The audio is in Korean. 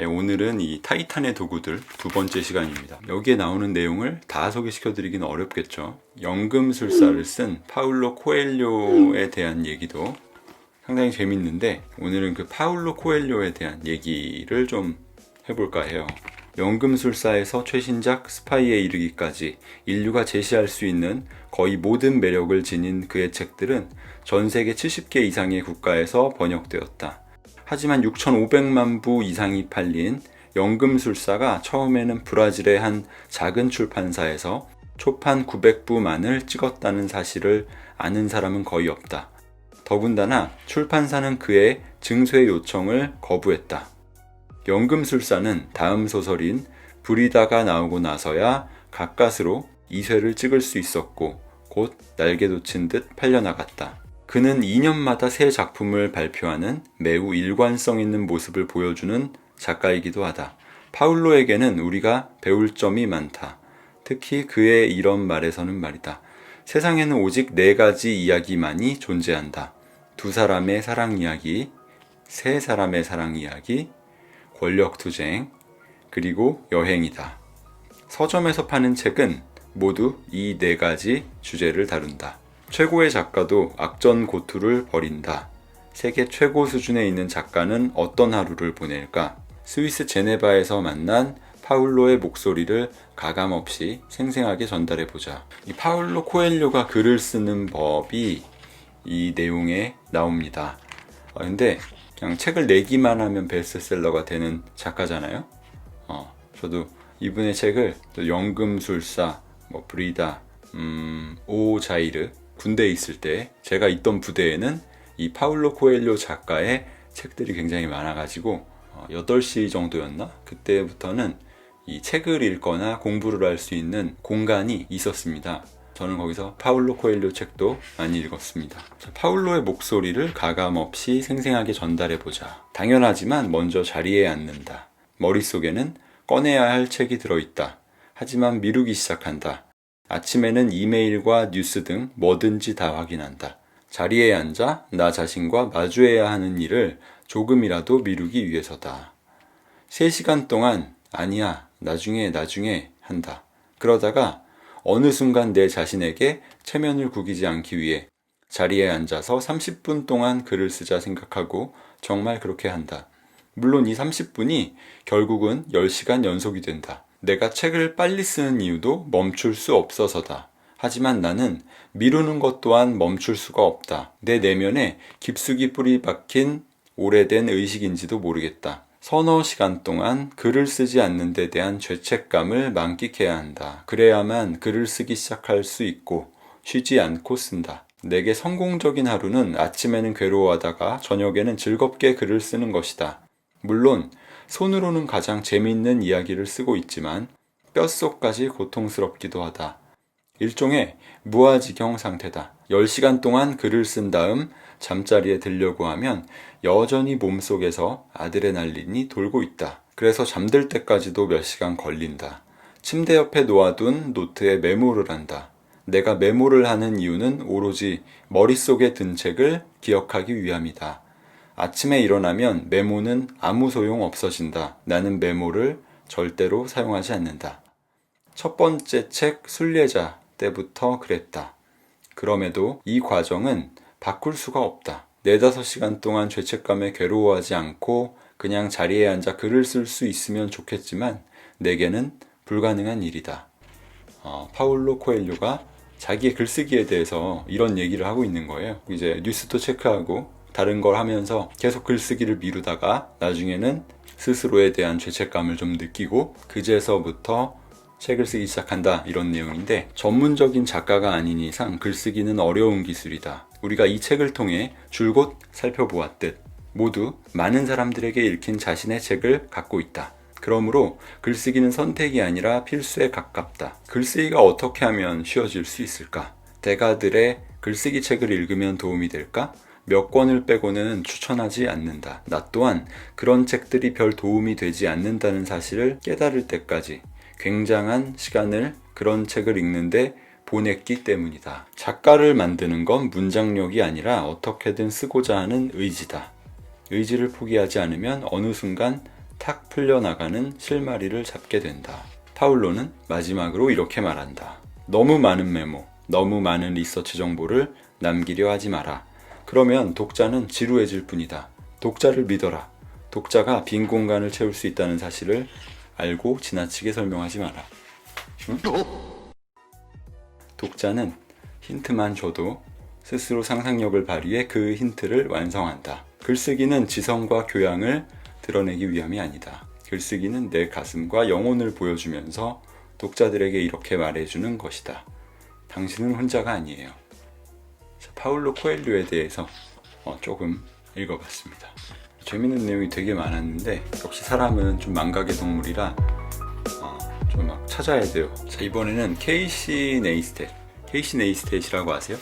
자, 오늘은 이 타이탄의 도구들 두 번째 시간입니다. 여기에 나오는 내용을 다 소개시켜 드리기는 어렵겠죠. 연금술사를 쓴 파울로 코엘료에 대한 얘기도 상당히 재밌는데, 오늘은 그 파울로 코엘료에 대한 얘기를 좀 해볼까 해요. 연금술사에서 최신작 스파이에 이르기까지 인류가 제시할 수 있는 거의 모든 매력을 지닌 그의 책들은 전 세계 70개 이상의 국가에서 번역되었다. 하지만 6,500만 부 이상이 팔린 연금술사가 처음에는 브라질의 한 작은 출판사에서 초판 900부만을 찍었다는 사실을 아는 사람은 거의 없다. 더군다나 출판사는 그의 증쇄 요청을 거부했다. 연금술사는 다음 소설인 브리다가 나오고 나서야 가까스로 2쇄를 찍을 수 있었고 곧 날개 돋친 듯 팔려나갔다. 그는 2년마다 새 작품을 발표하는 매우 일관성 있는 모습을 보여주는 작가이기도 하다. 파울로에게는 우리가 배울 점이 많다. 특히 그의 이런 말에서는 말이다. 세상에는 오직 4가지 이야기만이 존재한다. 2사람의 사랑 이야기, 3사람의 사랑 이야기, 권력투쟁, 그리고 여행이다. 서점에서 파는 책은 모두 이 4가지 주제를 다룬다. 최고의 작가도 악전고투를 벌인다. 세계 최고 수준에 있는 작가는 어떤 하루를 보낼까? 스위스 제네바에서 만난 파울로의 목소리를 가감없이 생생하게 전달해보자. 이 파울로 코엘료가 글을 쓰는 법이 이 내용에 나옵니다. 근데 그냥 책을 내기만 하면 베스트셀러가 되는 작가잖아요. 저도 이분의 책을 연금술사, 브리다, 오자이르, 군대에 있을 때 제가 있던 부대에는 이 파울로 코엘료 작가의 책들이 굉장히 많아가지고 8시 정도였나? 그때부터는 이 책을 읽거나 공부를 할 수 있는 공간이 있었습니다. 저는 거기서 파울로 코엘료 책도 많이 읽었습니다. 파울로의 목소리를 가감없이 생생하게 전달해보자. 당연하지만 먼저 자리에 앉는다. 머릿속에는 꺼내야 할 책이 들어있다. 하지만 미루기 시작한다. 아침에는 이메일과 뉴스 등 뭐든지 다 확인한다. 자리에 앉아 나 자신과 마주해야 하는 일을 조금이라도 미루기 위해서다. 3시간 동안 아니야, 나중에 한다. 그러다가 어느 순간 내 자신에게 체면을 구기지 않기 위해 자리에 앉아서 30분 동안 글을 쓰자 생각하고 정말 그렇게 한다. 물론 이 30분이 결국은 10시간 연속이 된다. 내가 책을 빨리 쓰는 이유도 멈출 수 없어서다. 하지만 나는 미루는 것 또한 멈출 수가 없다. 내 내면에 깊숙이 뿌리 박힌 오래된 의식인지도 모르겠다. 서너 시간 동안 글을 쓰지 않는 데 대한 죄책감을 만끽해야 한다. 그래야만 글을 쓰기 시작할 수 있고 쉬지 않고 쓴다. 내게 성공적인 하루는 아침에는 괴로워하다가 저녁에는 즐겁게 글을 쓰는 것이다. 물론 손으로는 가장 재미있는 이야기를 쓰고 있지만 뼛속까지 고통스럽기도 하다. 일종의 무아지경 상태다. 10시간 동안 글을 쓴 다음 잠자리에 들려고 하면 여전히 몸속에서 아드레날린이 돌고 있다. 그래서 잠들 때까지도 몇 시간 걸린다. 침대 옆에 놓아둔 노트에 메모를 한다. 내가 메모를 하는 이유는 오로지 머릿속에 든 책을 기억하기 위함이다. 아침에 일어나면 메모는 아무 소용 없어진다. 나는 메모를 절대로 사용하지 않는다. 첫 번째 책 순례자 때부터 그랬다. 그럼에도 이 과정은 바꿀 수가 없다. 4-5시간 동안 죄책감에 괴로워하지 않고 그냥 자리에 앉아 글을 쓸 수 있으면 좋겠지만 내게는 불가능한 일이다. 파울로 코엘료가 자기의 글쓰기에 대해서 이런 얘기를 하고 있는 거예요. 이제 뉴스도 체크하고 다른 걸 하면서 계속 글쓰기를 미루다가 나중에는 스스로에 대한 죄책감을 좀 느끼고 그제서부터 책을 쓰기 시작한다, 이런 내용인데, 전문적인 작가가 아닌 이상 글쓰기는 어려운 기술이다. 우리가 이 책을 통해 줄곧 살펴보았듯 모두 많은 사람들에게 읽힌 자신의 책을 갖고 있다. 그러므로 글쓰기는 선택이 아니라 필수에 가깝다. 글쓰기가 어떻게 하면 쉬워질 수 있을까? 대가들의 글쓰기 책을 읽으면 도움이 될까? 몇 권을 빼고는 추천하지 않는다. 나 또한 그런 책들이 별 도움이 되지 않는다는 사실을 깨달을 때까지 굉장한 시간을 그런 책을 읽는데 보냈기 때문이다. 작가를 만드는 건 문장력이 아니라 어떻게든 쓰고자 하는 의지다. 의지를 포기하지 않으면 어느 순간 탁 풀려나가는 실마리를 잡게 된다. 파울로는 마지막으로 이렇게 말한다. 너무 많은 메모, 너무 많은 리서치 정보를 남기려 하지 마라. 그러면 독자는 지루해질 뿐이다. 독자를 믿어라. 독자가 빈 공간을 채울 수 있다는 사실을 알고 지나치게 설명하지 마라. 응? 독자는 힌트만 줘도 스스로 상상력을 발휘해 그 힌트를 완성한다. 글쓰기는 지성과 교양을 드러내기 위함이 아니다. 글쓰기는 내 가슴과 영혼을 보여주면서 독자들에게 이렇게 말해주는 것이다. 당신은 혼자가 아니에요. 자, 파울로 코엘료에 대해서 조금 읽어봤습니다. 재밌는 내용이 되게 많았는데 역시 사람은 좀 망각의 동물이라 좀 막 찾아야 돼요. 자, 이번에는 케이시 네이스텟. 케이시 네이스텟이라고 아세요?